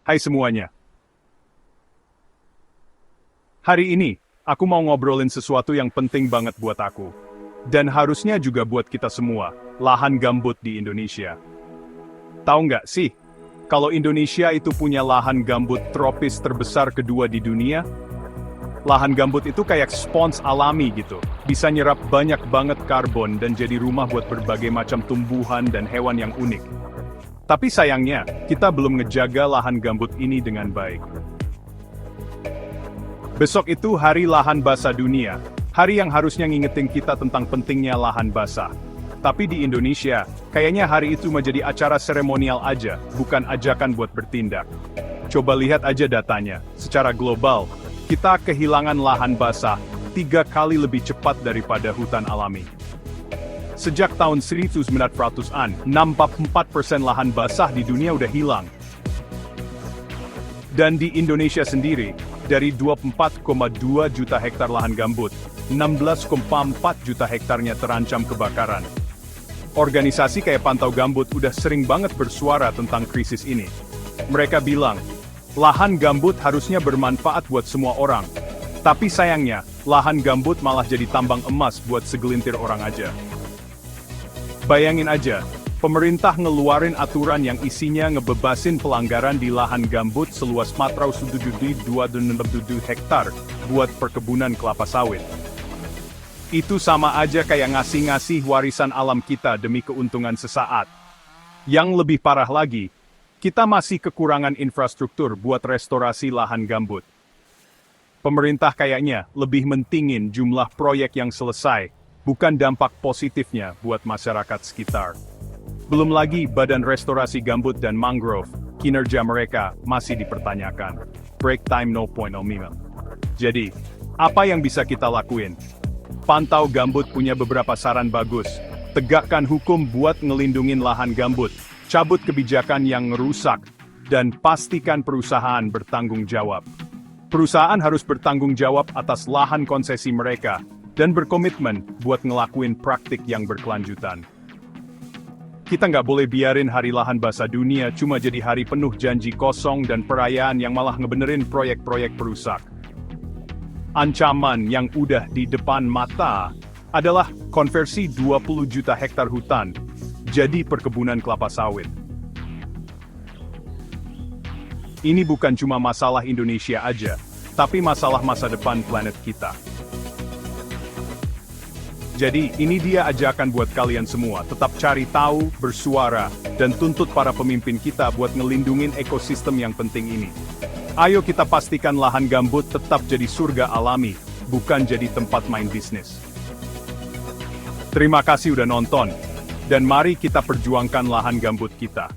Hai semuanya. Hari ini, aku mau ngobrolin sesuatu yang penting banget buat aku. Dan harusnya juga buat kita semua, lahan gambut di Indonesia. Tahu nggak sih, kalau Indonesia itu punya lahan gambut tropis terbesar kedua di dunia? Lahan gambut itu kayak spons alami gitu, bisa nyerap banyak banget karbon dan jadi rumah buat berbagai macam tumbuhan dan hewan yang unik. Tapi sayangnya, kita belum ngejaga lahan gambut ini dengan baik. Besok itu Hari Lahan Basah Dunia, hari yang harusnya ngingetin kita tentang pentingnya lahan basah. Tapi di Indonesia, kayaknya hari itu menjadi acara seremonial aja, bukan ajakan buat bertindak. Coba lihat aja datanya, secara global, kita kehilangan lahan basah 3 kali lebih cepat daripada hutan alami. Sejak tahun 1900-an, 64% lahan basah di dunia udah hilang. Dan di Indonesia sendiri, dari 24,2 juta hektar lahan gambut, 16,4 juta hektarnya terancam kebakaran. Organisasi kayak Pantau Gambut udah sering banget bersuara tentang krisis ini. Mereka bilang, lahan gambut harusnya bermanfaat buat semua orang. Tapi sayangnya, lahan gambut malah jadi tambang emas buat segelintir orang aja. Bayangin aja, pemerintah ngeluarin aturan yang isinya ngebebasin pelanggaran di lahan gambut seluas 472 hektar buat perkebunan kelapa sawit. Itu sama aja kayak ngasih-ngasih warisan alam kita demi keuntungan sesaat. Yang lebih parah lagi, kita masih kekurangan infrastruktur buat restorasi lahan gambut. Pemerintah kayaknya lebih mentingin jumlah proyek yang selesai, bukan dampak positifnya buat masyarakat sekitar. Belum lagi Badan Restorasi Gambut dan Mangrove, kinerja mereka masih dipertanyakan. Break time no point no meme. Jadi, apa yang bisa kita lakuin? Pantau Gambut punya beberapa saran bagus. Tegakkan hukum buat ngelindungin lahan gambut, cabut kebijakan yang ngerusak, dan pastikan perusahaan bertanggung jawab. Perusahaan harus bertanggung jawab atas lahan konsesi mereka, dan berkomitmen buat ngelakuin praktik yang berkelanjutan. Kita nggak boleh biarin Hari Lahan Basah Dunia cuma jadi hari penuh janji kosong dan perayaan yang malah ngebenerin proyek-proyek perusak. Ancaman yang udah di depan mata adalah konversi 20 juta hektar hutan jadi perkebunan kelapa sawit. Ini bukan cuma masalah Indonesia aja, tapi masalah masa depan planet kita. Jadi, ini dia ajakan buat kalian semua, tetap cari tahu, bersuara, dan tuntut para pemimpin kita buat ngelindungin ekosistem yang penting ini. Ayo kita pastikan lahan gambut tetap jadi surga alami, bukan jadi tempat main bisnis. Terima kasih udah nonton, dan mari kita perjuangkan lahan gambut kita.